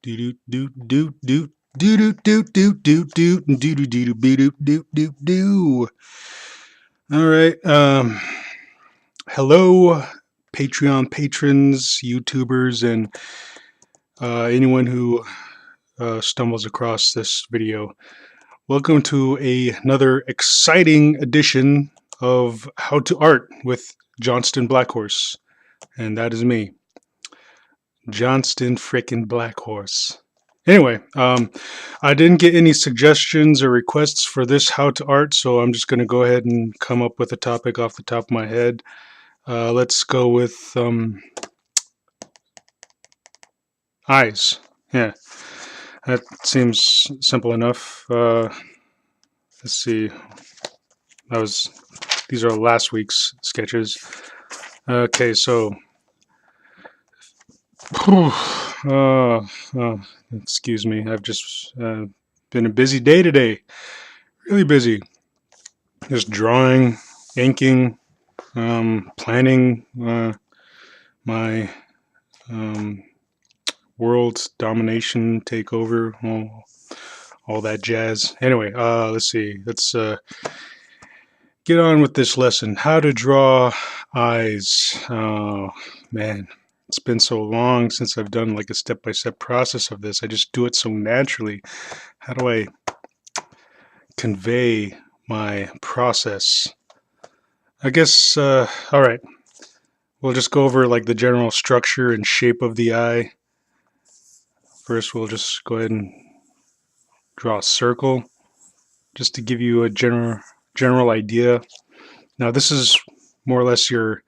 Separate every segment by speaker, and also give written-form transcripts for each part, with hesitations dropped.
Speaker 1: Do do do do do do do do do do do do do do do do do do. All right. Hello, Patreon patrons, YouTubers, and anyone who stumbles across this video. Welcome to another exciting edition of How to Art with Johnston Blackhorse, and that is me, Johnston frickin' Blackhorse. Anyway, I didn't get any suggestions or requests for this how to art, so I'm just going to go ahead and come up with a topic off the top of my head. Let's go with eyes. Yeah, that seems simple enough. Let's see. These are last week's sketches. Okay, so uh, excuse me. I've just been a busy day today. Really busy. Just drawing, inking, planning my world domination takeover, all that jazz. Anyway, let's see. Let's get on with this lesson. How to draw eyes. Oh, man. It's been so long since I've done like a step-by-step process of this. I just do it so naturally. How do I convey my process? I guess, all right. We'll just go over like the general structure and shape of the eye. First, we'll just go ahead and draw a circle just to give you a general idea. Now, this is more or less your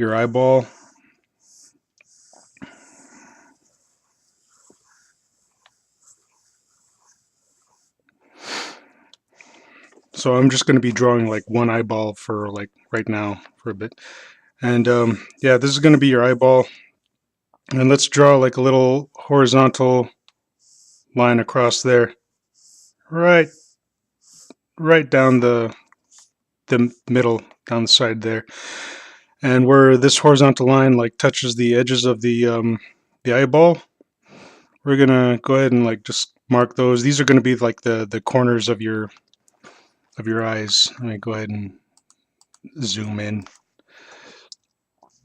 Speaker 1: eyeball. So I'm just going to be drawing like one eyeball for like right now for a bit. And yeah, this is going to be your eyeball. And let's draw like a little horizontal line across there. Right down the middle, down the side there. And where this horizontal line like touches the edges of the eyeball, we're going to go ahead and like just mark those. These are going to be like the corners of your eyes. Let me go ahead and zoom in.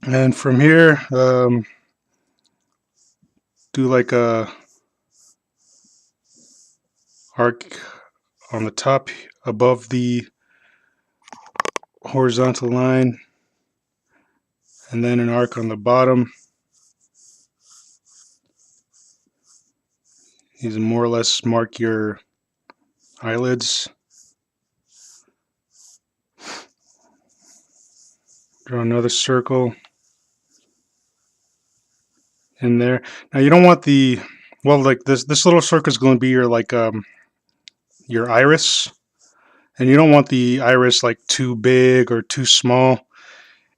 Speaker 1: And from here, do like a arc on the top above the horizontal line, and then an arc on the bottom. These more or less mark your eyelids. Draw another circle in there. Now you don't want the, well, like this little circle is going to be your like your iris, and you don't want the iris like too big or too small.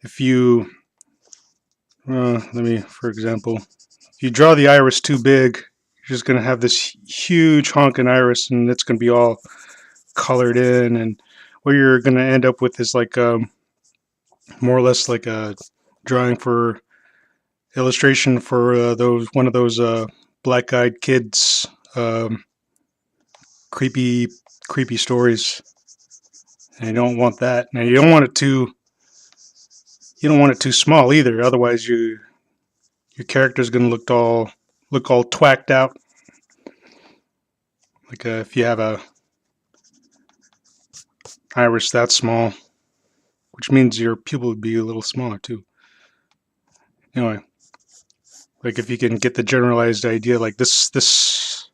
Speaker 1: If you let me, for example, if you draw the iris too big, you're just going to have this huge honking iris, and it's going to be all colored in, and what you're going to end up with is like more or less like a drawing for illustration for one of those black-eyed kids creepy stories, and you don't want that. Now you don't want it too small either, otherwise your character's going to look all twacked out, like if you have a iris that small, which means your pupil would be a little smaller too. Anyway, like if you can get the generalized idea, like this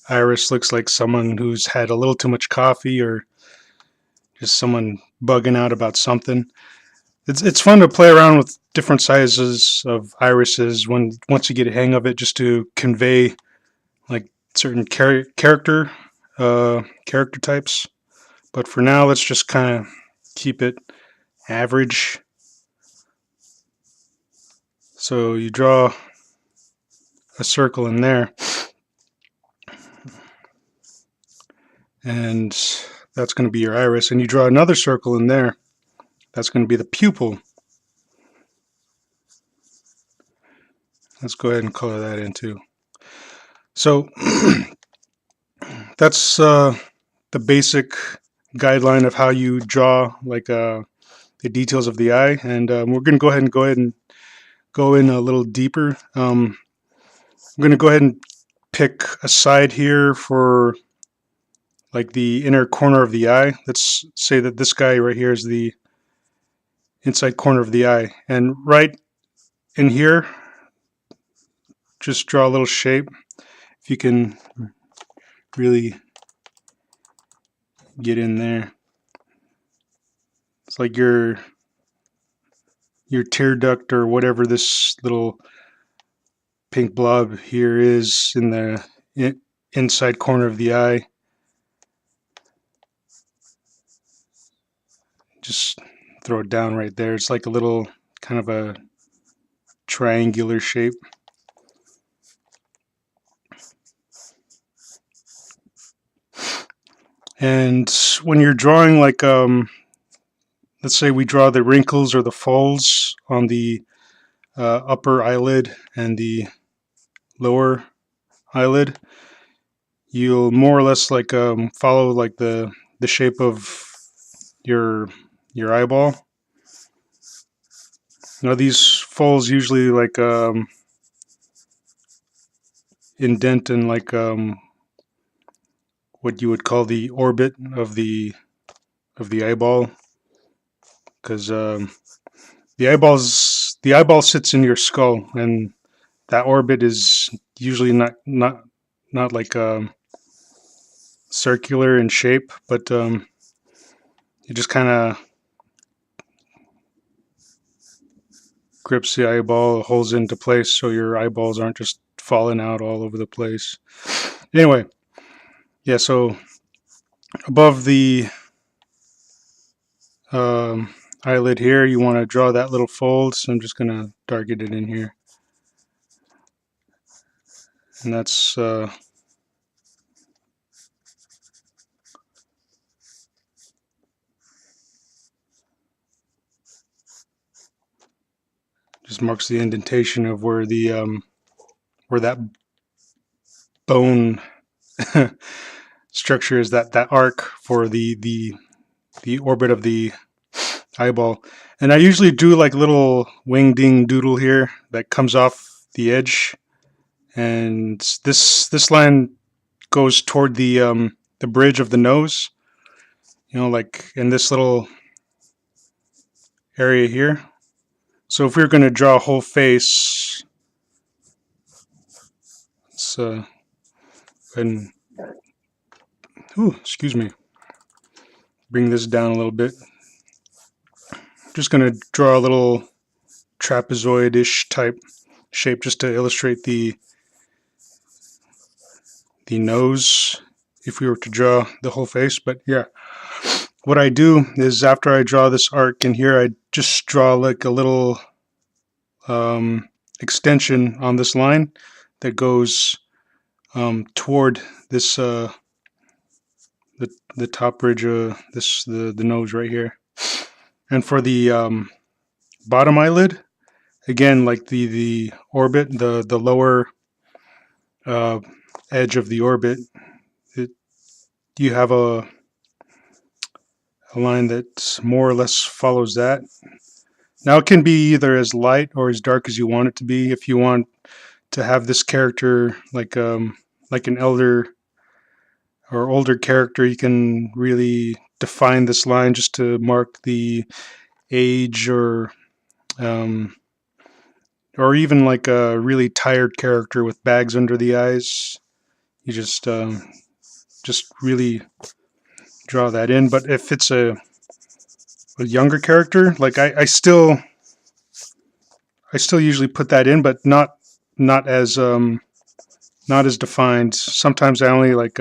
Speaker 1: iris looks like someone who's had a little too much coffee, or just someone bugging out about something. It's fun to play around with different sizes of irises once you get a hang of it, just to convey like certain character types. But for now, let's just kind of keep it average. So you draw a circle in there, and that's going to be your iris, and you draw another circle in there. That's going to be the pupil. Let's go ahead and color that in too. So that's the basic guideline of how you draw like the details of the eye, and we're going to go ahead and go in a little deeper. I'm going to go ahead and pick a side here for like the inner corner of the eye. Let's say that this guy right here is the inside corner of the eye, and right in here, just draw a little shape. If you can really get in there, it's like your tear duct or whatever this little pink blob here is in the inside corner of the eye. Just throw it down right there. It's like a little kind of a triangular shape. And when you're drawing, like let's say we draw the wrinkles or the folds on the upper eyelid and the lower eyelid, you'll more or less like follow like the shape of your eyeball. Now these folds usually like indent in like what you would call the orbit of the eyeball, because the eyeball sits in your skull, and that orbit is usually not like circular in shape, but it just kind of grips the eyeball, holds it into place, so your eyeballs aren't just falling out all over the place. Anyway, yeah, so above the eyelid here, you want to draw that little fold, so I'm just going to darken it in here. And that's just marks the indentation of where the where that bone structure is, that arc for the orbit of the eyeball. And I usually do like little wing-ding doodle here that comes off the edge, and this line goes toward the bridge of the nose, you know, like in this little area here. So if we were going to draw a whole face, let's and excuse me, bring this down a little bit. Just going to draw a little trapezoid-ish type shape just to illustrate the nose if we were to draw the whole face. But yeah, what I do is after I draw this arc in here, I just draw like a little extension on this line that goes toward this the top ridge of this the nose right here. And for the bottom eyelid, again, like the orbit, the lower edge of the orbit, you have a line that more or less follows that. Now it can be either as light or as dark as you want it to be. If you want to have this character like an elder or older character, you can really define this line just to mark the age, or even like a really tired character with bags under the eyes. You just really draw that in. But if it's a younger character, like I still usually put that in, but not as defined. Sometimes I only like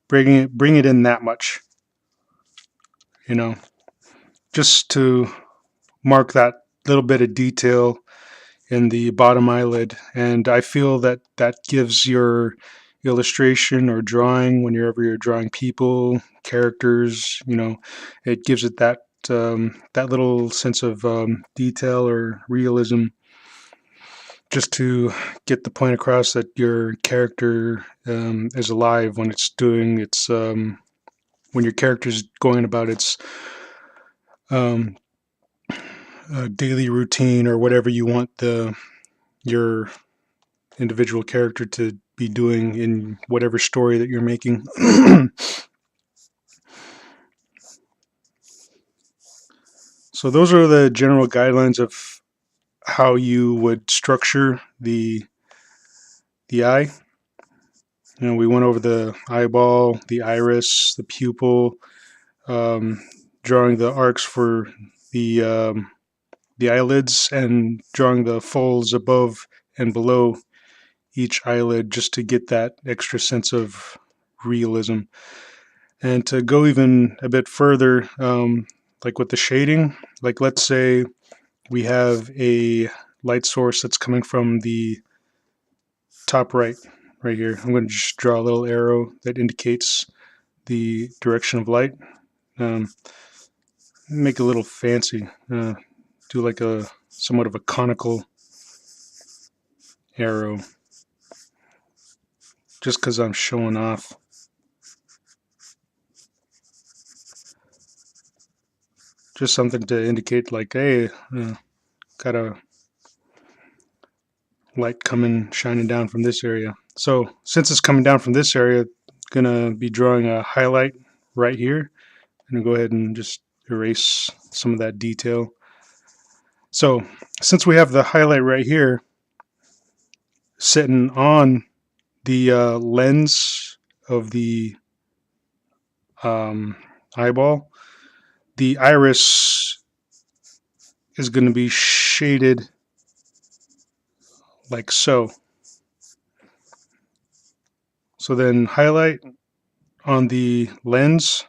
Speaker 1: bring it in that much, you know, just to mark that little bit of detail in the bottom eyelid. And I feel that that gives your illustration or drawing, whenever you're drawing people, characters, you know, it gives it that that little sense of detail or realism. just to get the point across that your character is alive when it's doing its when your character is going about its um, daily routine or whatever you want your individual character to be doing in whatever story that you're making. So those are the general guidelines of how you would structure the eye. You know, we went over the eyeball, the iris, the pupil, um, drawing the arcs for the eyelids, and drawing the folds above and below each eyelid, just to get that extra sense of realism. And to go even a bit further, like with the shading, like let's say we have a light source that's coming from the top right here. I'm going to just draw a little arrow that indicates the direction of light. Um, Make it a little fancy. Do like a somewhat of a conical arrow, just because I'm showing off. Just something to indicate like, hey, got a light coming, shining down from this area. So since it's coming down from this area, I'm gonna be drawing a highlight right here. I'm gonna go ahead and just erase some of that detail. So since we have the highlight right here sitting on the lens of the eyeball, the iris is going to be shaded like so. So then highlight on the lens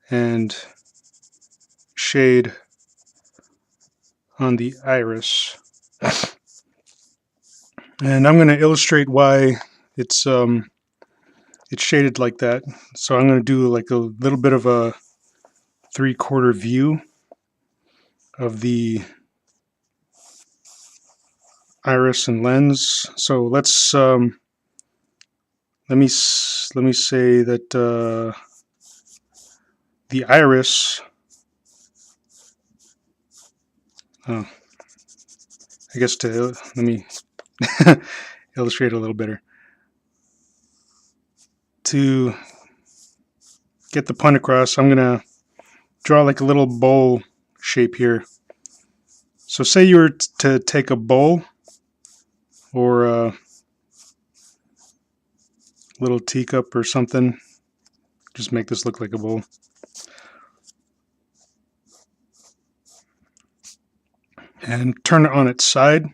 Speaker 1: and shade on the iris. And I'm going to illustrate why it's shaded like that. So I'm going to do like a little bit of a 3/4 view of the iris and lens. So let's let me say that the iris. Oh, I guess to let me illustrate a little better. To get the point across, I'm gonna draw like a little bowl shape here. So say you were to take a bowl or a little teacup or something, just make this look like a bowl. And turn it on its side,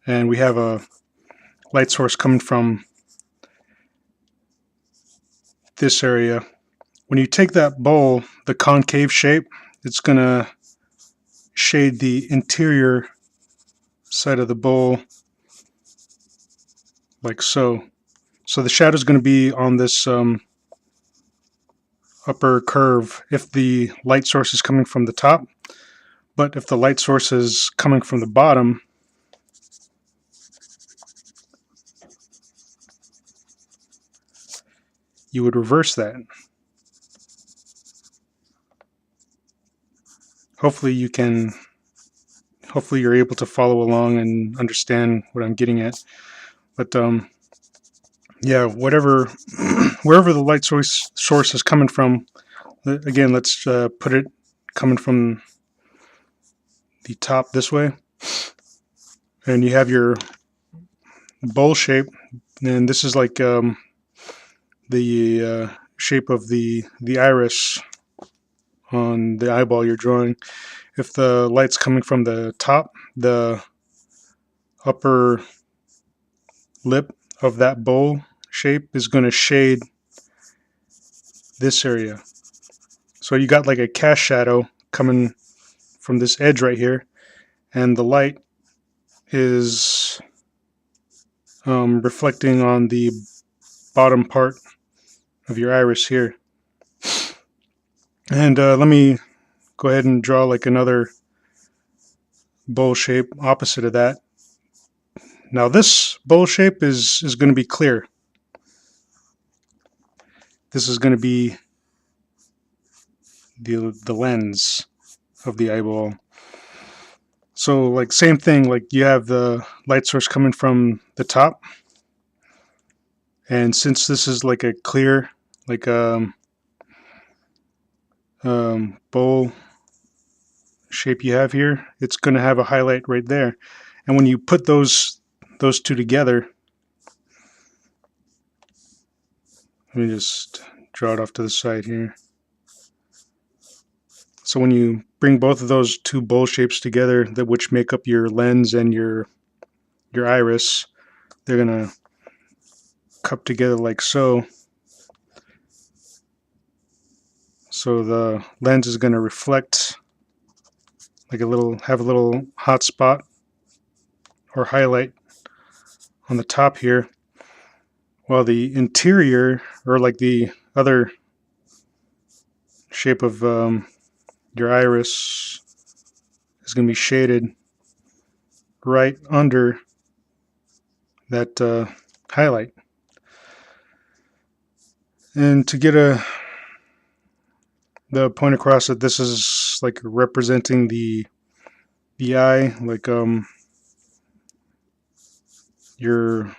Speaker 1: and we have a light source coming from this area. When you take that bowl, the concave shape, it's gonna shade the interior side of the bowl like so. So the shadow is going to be on this upper curve if the light source is coming from the top, but if the light source is coming from the bottom, you would reverse that. Hopefully you're able to follow along and understand what I'm getting at. But yeah, wherever the light source is coming from, again, let's put it coming from the top this way, and you have your bowl shape, and this is like the shape of the iris on the eyeball you're drawing. If the light's coming from the top, the upper lip of that bowl shape is going to shade this area. So you got like a cast shadow coming from this edge right here, and the light is reflecting on the bottom part of your iris here. And let me go ahead and draw like another bowl shape opposite of that. Now this bowl shape is going to be clear. This is going to be the lens of the eyeball. So like same thing, like you have the light source coming from the top, and since this is like a clear, like bowl shape you have here, it's going to have a highlight right there. And when you put those two together, let me just draw it off to the side here. So when you bring both of those two bowl shapes together, that which make up your lens and your iris, they're gonna cup together like so. So the lens is gonna reflect like have a little hot spot or highlight on the top here, while the interior, or like the other shape of your iris, is going to be shaded right under that highlight. And to get the point across that this is like representing the eye, like your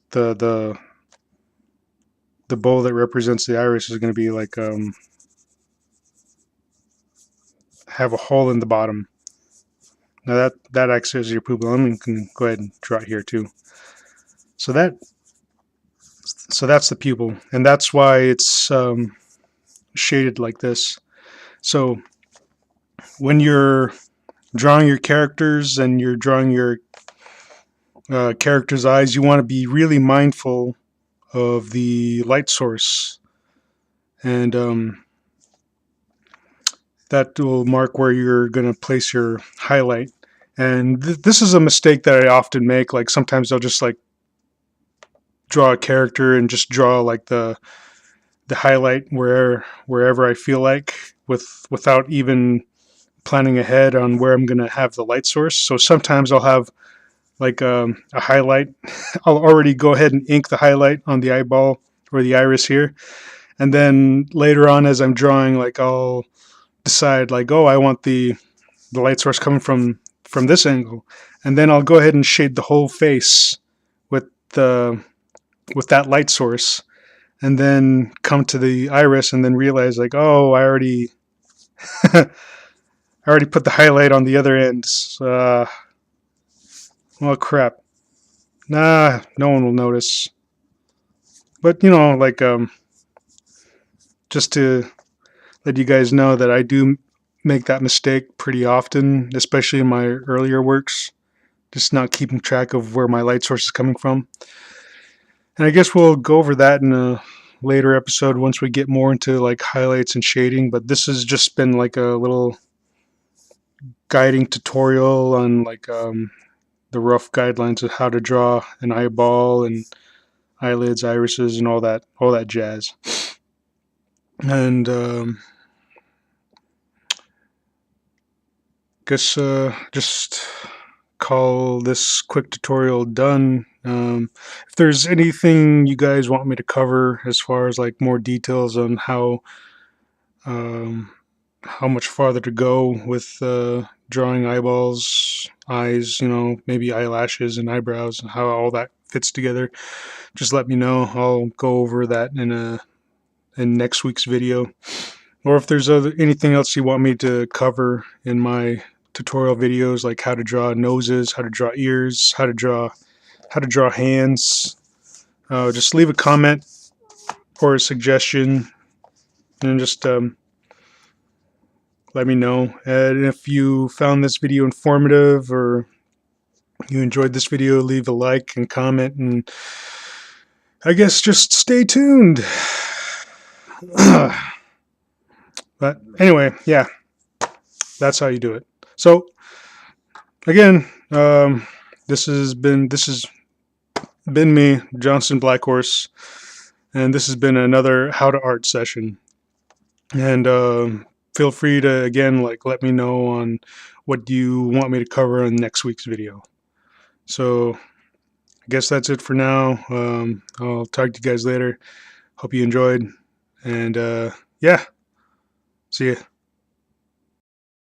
Speaker 1: the bowl that represents the iris is going to be like have a hole in the bottom. Now that acts as your pupil. You can go ahead and draw it here too. So that's the pupil, and that's why it's shaded like this. So when you're drawing your characters and you're drawing your character's eyes, you want to be really mindful of the light source, and that will mark where you're going to place your highlight. And this is a mistake that I often make. Like sometimes I'll just like draw a character and just draw like the highlight wherever I feel like, without even planning ahead on where I'm going to have the light source. So sometimes I'll have like a highlight. I'll already go ahead and ink the highlight on the eyeball or the iris here, and then later on as I'm drawing, like I'll decide like, oh, I want the light source coming from this angle, and then I'll go ahead and shade the whole face with that light source, and then come to the iris and then realize like, oh, I already I already put the highlight on the other end. Well, crap. Nah, no one will notice. But like just to let you guys know that I do make that mistake pretty often, especially in my earlier works, just not keeping track of where my light source is coming from. And I guess we'll go over that in a later episode once we get more into like highlights and shading, but this has just been like a little guiding tutorial on like the rough guidelines of how to draw an eyeball and eyelids, irises, and all that jazz. And guess just call this quick tutorial done. If there's anything you guys want me to cover as far as like more details on how much farther to go with drawing eyeballs, eyes, maybe eyelashes and eyebrows, and how all that fits together, just let me know. I'll go over that in next week's video. Or if there's anything else you want me to cover in my tutorial videos, like how to draw noses, how to draw ears, how to draw hands, just leave a comment or a suggestion, and just let me know. And if you found this video informative or you enjoyed this video, leave a like and comment, and I guess just stay tuned. But anyway, yeah, that's how you do it. So again, this has been me, Johnston Blackhorse, and this has been another How to Art session. And feel free to again like let me know on what you want me to cover in next week's video. So I guess that's it for now. I'll talk to you guys later. Hope you enjoyed. And yeah, see ya.